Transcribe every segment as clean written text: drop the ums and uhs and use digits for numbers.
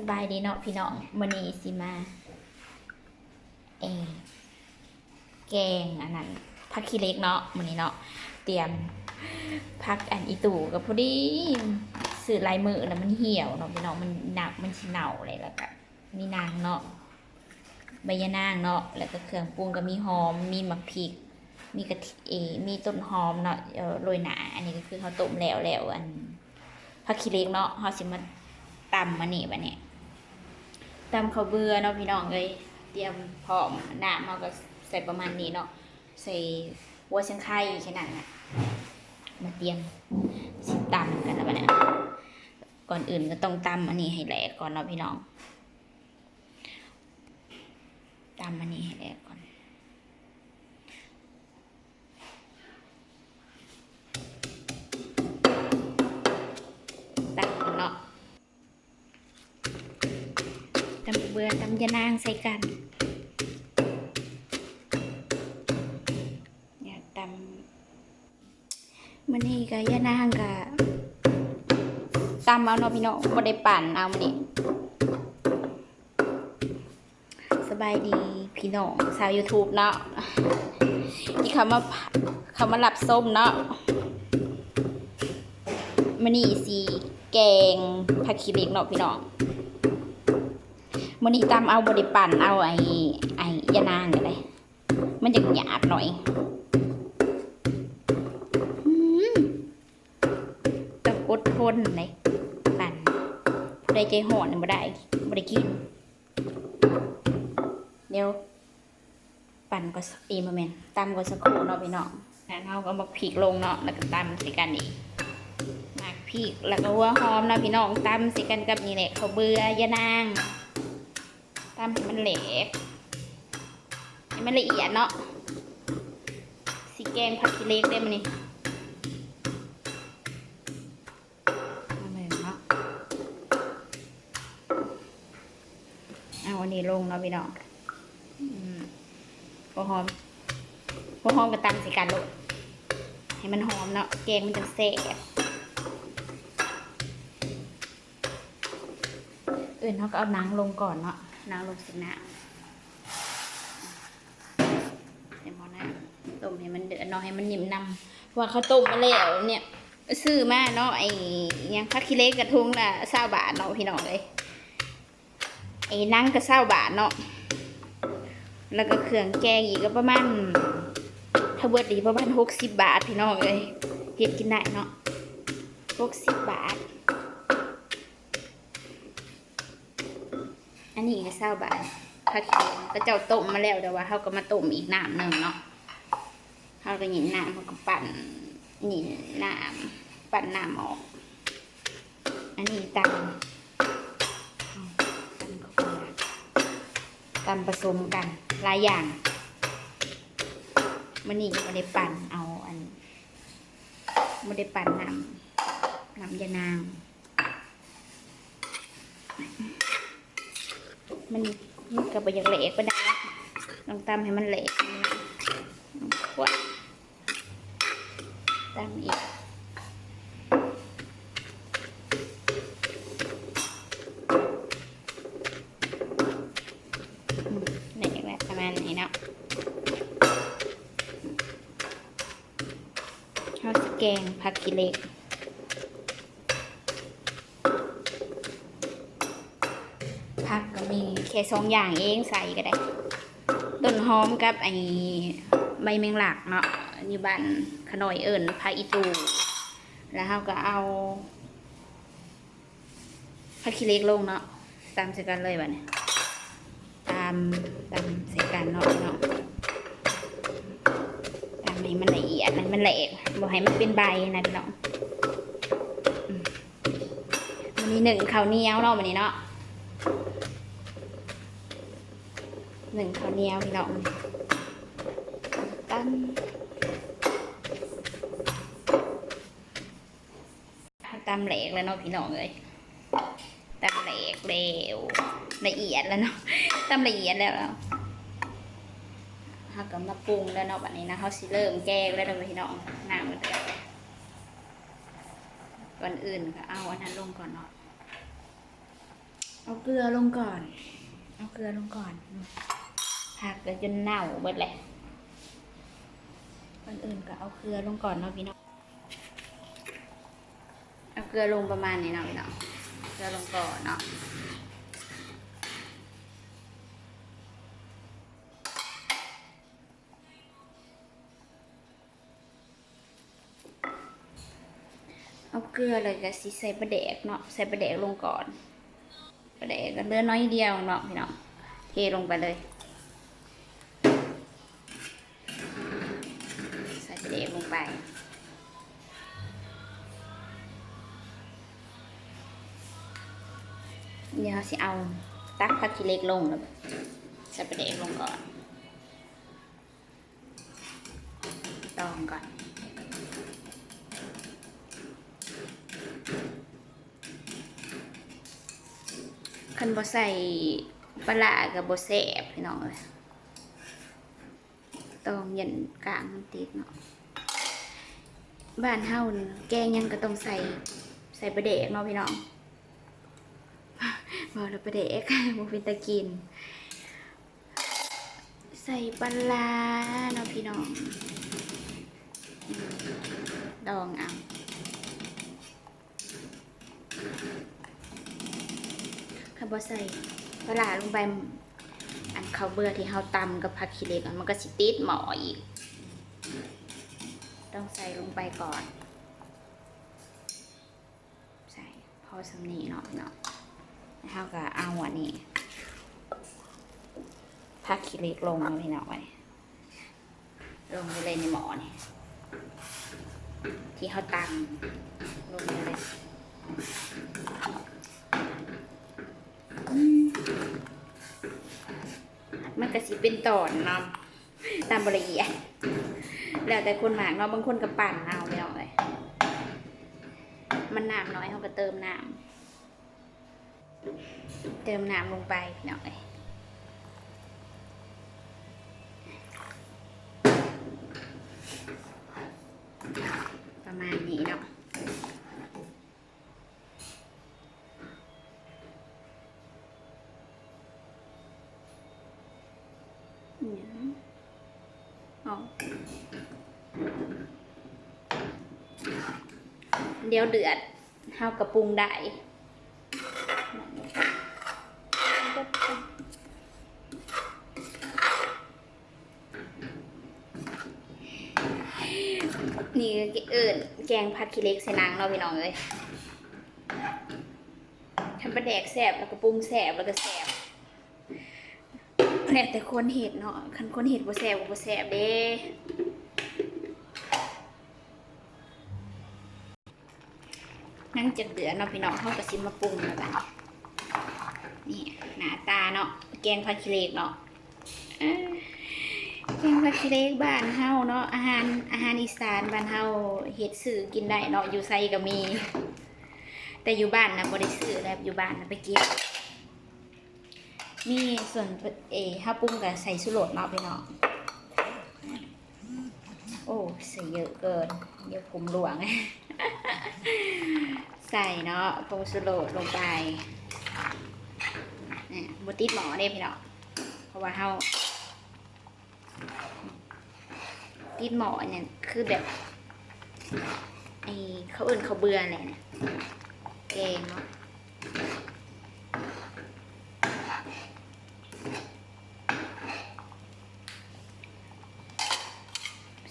สบายดีเนาะพี่น้องมื้อนี้สิมาเอแกงอันนั้นผักขี้เหล็กเนาะมื้อนี้เนาะเตรียมผักอันอีตู่กับพอดีซื้อลายมือแล้วมันเหี่ยวเนาะพี่น้องมันหนักมันสิเน่าเลยแล้วก็มีนางเนาะใบยะนางเนาะแล้วก็เครื่องปรุงก็มีหอมมีมะพริกมีกระเทียมมีต้นหอมเนาะโรยหนาอันนี้ก็คือเขาต้มแล้วอันผักขี้เหล็กเนาะเขาสิมาตำมานี่บัดนี้ตำข้าวเบื่อเนาะพี่น้องเลยเตรียมพร้อมน้ำเราก็ใส่ประมาณนี้เนาะใส่หัวเชียงไข่แค่นั้นนะมาเตรียมสิตำกันนะบัดนี้ก่อนอื่นก็ต้องตำอันนี้ให้แหลกก่อนเนาะพี่น้องตำอันนี้ให้แหลกก่อนตักเนาะตำเบื่อตำยะนางใส่กันเนี่ยตำมันนี่ก็ยะนางก็ตำเอาเนาะพี่น้องบ่ได้ปั่นเอามันนี่สบายดีพี่น้องชาว YouTube เนาะที่เขามารับส้มเนาะมันนี่สีแกงผักขี้เหล็กเนาะพี่น้องมันนี่ตำเอาบริปั่นเอาไอ้ยะนางกันเลยมันจะหยาบหน่อยต้องอดทนเลยปั่นผู้ใดใจห่อนไม่ได้กินเดี๋ยวปั่นก็มาแม่นตำก็สักครู่เนาะพี่น้องแล้วเราก็มาพริกลงเนาะแล้วก็ตำใส่กันอีกหมักพริกแล้วก็หัวหอมเนาะพี่น้องตำใส่กันกับนี่แหละข้าวเบื่อยะนางตำให้มันเหลกให้มันละเอียดเนาะสีแกงผักขี้เหล็กได้มั้ยนี่เอาอันนี้ลงเนาะพี่น้องหัวหอมกับตำใส่กันลูกให้มันหอมเนาะแกงมันจะแซ่บเขาก็เอานางลงก่อนเนาะนางลงสิน้ำเดี๋ยวพอนะต้มให้มันเดือดเนาะให้มันนิ่มนำว่าเขาต้มมาแล้วเนี่ยซื้อมาเนาะไอ้ยังผักขี้เหล็กกระทุงละ20 บาทเนาะพี่น้องเลยไอ้นั่งก็20 บาทเนาะแล้วก็เครื่องแกงอีกก็ประมาณถ้าเบิดดีประมาณ60 บาทพี่น้องเลยเฮ็ดกินได้เนาะ60 บาทอันนี้ก็20 บาทผักขี้เหล็กก็เจ้าต้มมาแล้วแต่ว่าเขาก็มาต้มอีกน้ำหนึ่งเนาะเขาก็หยิบน้ำเขาก็ปั่นหยิบน้ำปั่นน้ำออกอันนี้ตำผสมกันหลายอย่างมันนี่ก็ไม่ได้ปั่นเอาอันไม่ได้ปั่นน้ำยานางมันก็ไปอย่างเละก็ได้ลองตำให้มันเละขวดตำอีกนี่แบบประมาณนี้เนาะข้าวแกงผักขี้เหล็กผักก็มีแค่2 อย่างเองใส่ก็ได้ต้นหอมกับไอ้ใบแมงลักเนาะอยู่บ้านขน่อยเอิญผักอีตูแล้วเราก็เอาผักขี้เหล็กลงเนาะตามใส่กันเลยบ้านี้ตามใส่กันเนาะตามให้มันละเอียดให้มันแหลกบ่ให้มันเป็นใบนะพี่น้องมันมี1 ข้าวเหนียวเนาะวันนี้เนาะ1 ข้าวเหนียวพี่น้องตำแหลกแล้วเนาะพี่น้องเลยตำแหลกเร็วละเอียดแล้วเนาะตำละเอียดแล้วเขาก็มาปรุงแล้วเนาะวันนี้นะเขาสิเริ่มแกงแล้วเนาะพี่น้องน้ำมันเดือดก่อนอื่นก็เอาอันนั้นลงก่อนเนาะ เอาเกลือลงก่อน เอาเกลือลงก่อนผักก็จนเน่าหมดเลยคนอื่นก็เอาเกลือลงก่อนเนาะพี่น้องเอาเกลือลงประมาณนี้เนาะพี่น้องเกลือลงก่อนเนาะเอาเกลือเลยก็สิใส่ปลาแดกเนาะใส่ปลาแดกลงก่อนปลาแดกก็เลือน้อยเดียวเนาะพี่น้องเทลงไปเลยใส่ปลาแดกลงไปเดี๋ยวสิเอาตักผักขี้เหล็กลงแล้วใส่ปลาแดกลงก่อนตองก่อนคันบ่ใส่ปลาร้ากับบ่แซ่บพี่น้องเลยต้องยันกลางมันติดเนาะบ้านเฮานี่แกงยังก็ต้องใส่ปลาแดกเนาะพี่น้องบ่แล้วปลาแดกบ่เป็นตะกินใส่ปลาร้าเนาะพี่น้องดองเอาถ้าบ่ใส่ปลาร้าลงไปอันข้าวเบื่อที่เฮาตำกับผักขี้เหล็กมันก็สิติดหม้ออีกต้องใส่ลงไปก่อนใส่พอสำนีเนาะเนาะแล้วเราก็เอาอันนี้ผักขี้เหล็กลงมาพี่น้องไว้ลงไปเลยในหม้อนี่ที่เขาตำลงไปเลยมันก็สิเป็นตอนเนาะตามละเอียดแล้วแต่คนหมากเนาะบางคนก็ปั่นเอาไม่เอาเลยมันน้ำน้อยเขาก็เติมน้ำลงไปเนาะเลยประมาณนี้เนาะเดี๋ยวเดือดเฮากระปรุงได้นี่แกงผัดขี้เหล็กใส่นางเนาะพี่น้องเลยทำปลาแดกแซ่บแล้วก็ปรุงแซ่บแล้วก็แซ่บแล้วแต่คนเห็ดเนาะคันคนเห็ดบ่แซ่บก็บ่แซ่บเด้นั่งจะเดือดเนาะพี่น้องเขาก็สิมาปรุงแล้วกันนี่หน้าตาเนาะแกงผัดขี้เหล็กเนาะแกงผัดขี้เหล็กบ้านเฮาเนาะอาหารอีสานบ้านเฮาเฮ็ดซื้อกินได้เนาะอยู่ไสก็มีแต่อยู่บ้านนะบ่ได้ซื้อแล้วอยู่บ้านนะไปเก็บมีส่วนเฮาปรุงก็ใส่ชูรสเนาะพี่น้องโอ้ใส่เยอะเกินเดี๋ยวผมหลวงใส่เนาะผงชูรสลงไปเนี่ยบุติดหมอเนี่ยพี่เนาะเพราะว่าเฮาติดหมอเนี่ยคือแบบเขาอื่นเขาเบื่ออะไรเนี่ยแกงเนาะ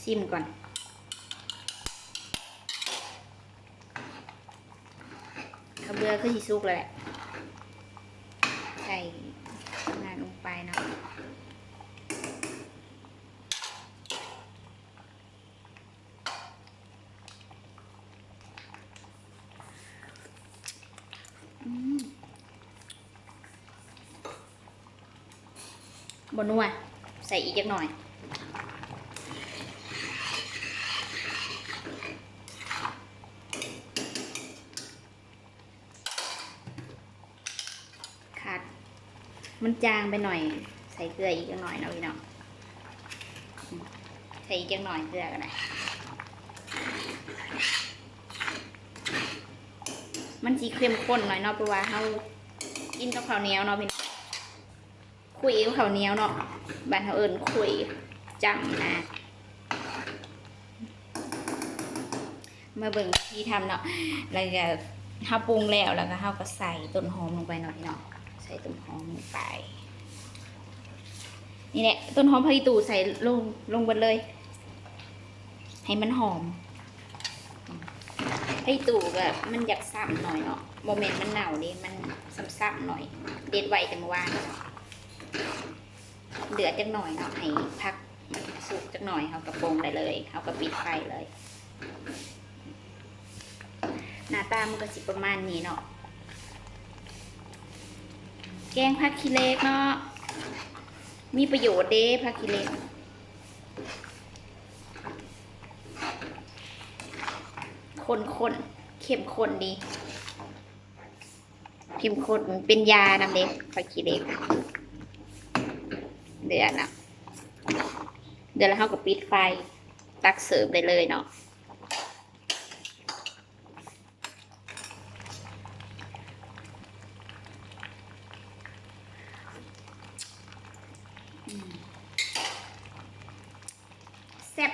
ซิมก่อนเขาเบื่อคือสิสุกเลยแหละใส่งานลงไปเนาะบนนัวใส่อีกจักหน่อยขาดมันจางไปหน่อยใส่เกลืออีกจักหน่อยนะพี่น้องใส่อีกจักหน่อยเกลือก็ได้มันสีเข้มข้นหน่อยเนาะเพราะว่าเขา กินกับข้าวเหนียวเนาะพี่น้องคุยกับข้าวเหนียวเนาะบ้านเขาเอิญคุยจำนะมาเบิ่งที่ทำเนาะแล้วก็ข้าวปรุงแล้วก็ข้าวก็ใส่ต้นหอมลงไปเนาะพี่น้องใส่ต้นหอมลงไปนี่แหละต้นหอมพาริตูใส่ลงไปเลย ให้มันหอมพาริตูก็มันอยากซ้ำหน่อยเนาะโมเมนต์มันหนาวดิมันซ้ำๆหน่อยเด็ดไว้แต่เมื่อวานเดือดจักหน่อยเนาะให้พักสุกจักหน่อยเขากระปงได้เลยเขาก็ปิดไฟเลยหน้าตามันก็สิประมาณนี้เนาะแกงผักขี้เหล็กเนาะมีประโยชน์เด้ผักขี้เหล็กข้นเข้มข้นดีเข้มข้นเป็นยานำเด็กผักขี้เหล็กเดือดนะเดือดแล้วเขาก็ปิดไฟตักเสิร์ฟได้เลยเนาะแซ่บ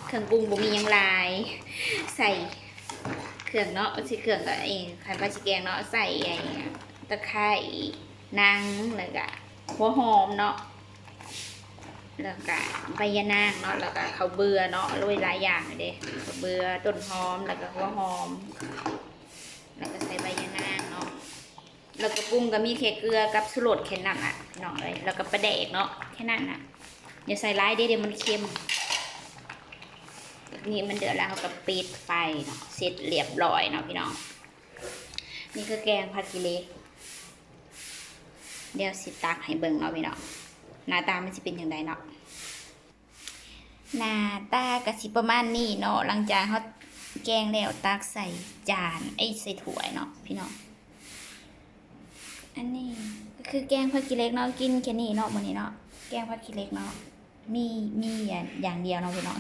เครื่องปรุงบ่มียังลายใส่เครื่องเนาะใส่เครื่องก็ขันปลาชิแกงเนาะใส่ตะไคร้นางแล้วก็หัวหอมเนาะแล้วก็ใบยะนางเนาะแล้วก็ข้าวเบื่อเนาะโรยหลายอย่างเลยเด้ข้าวเบื่อต้นหอมแล้วก็หัวหอมแล้วก็ใส่ใบยะนางเนาะแล้วก็ปรุงก็มีแค่เกลือกับชูรสแค่นั้นอ่ะเนาะเลยแล้วก็ปลาแดกเนาะแค่นั้นอ่ะอย่าใส่ร้ายเดี๋ยวมันเค็มนี่มันเดือดแล้วเขาก็ปิดไฟเนาะเสร็จเรียบร้อยเนาะพี่น้องนี่คือแกงผักขี้เหล็กเดี๋ยวสิตักให้เบิ่งเนาะพี่น้องหน้าตามันสิเป็นอย่างไรเนาะหน้าตากะสิประมาณนี้เนาะหลังจากเขาแกงแล้วตักใส่จานใส่ถ้วยเนาะพี่น้องอันนี้ก็คือแกงผักขี้เหล็กเนาะกินแค่นี้เนาะมื้อนี้เนาะแกงผักขี้เหล็กเนาะมีอย่างเดียวเนาะพี่น้อง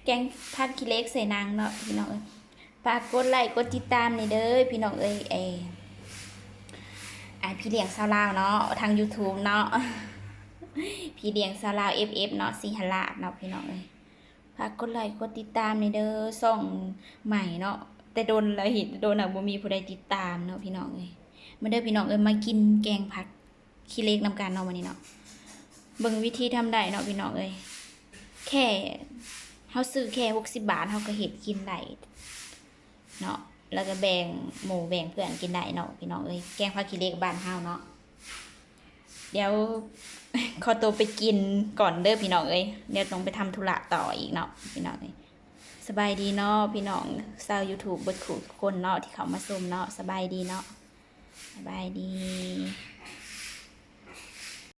แกงผักขี้เหล็กใส่นางเนาะพี่น้องฝากกดไลค์กดติดตามนี่เด้อพี่น้องพี่เลี้ยงสาวลาวเนาะทาง YouTube เนาะพี่เลี้ยงสาวลาว FF เนาะสีหราเนาะพี่น้องฝากกดไลค์กดติดตามนี่เด้อส่องใหม่เนาะแต่โดนแล้วโดนบ่มีผู้ใดติดตามเนาะพี่น้องมาเด้อพี่น้องมากินแกงผักขี้เหล็กนำกันเนาะวันนี้เนาะเบิ่งวิธีทำได้เนาะพี่น้องแค่เฮาซื้อแค่60 บาทเฮาก็เฮ็ดกินได้เนาะแล้วก็แบ่งหมู่แบ่งเพื่อนกินได้เนาะพี่น้องแกงผักขี้เหล็กบ้านเฮาเนาะเดี๋ยวขอตัวไปกินก่อนเด้อพี่น้องเดี๋ยวต้องไปทำธุระต่ออีกเนาะพี่น้องสบายดีเนาะพี่น้องชาว YouTube เบิดทุกคนเนาะที่เขามาชมเนาะสบายดีเนาะสบายดี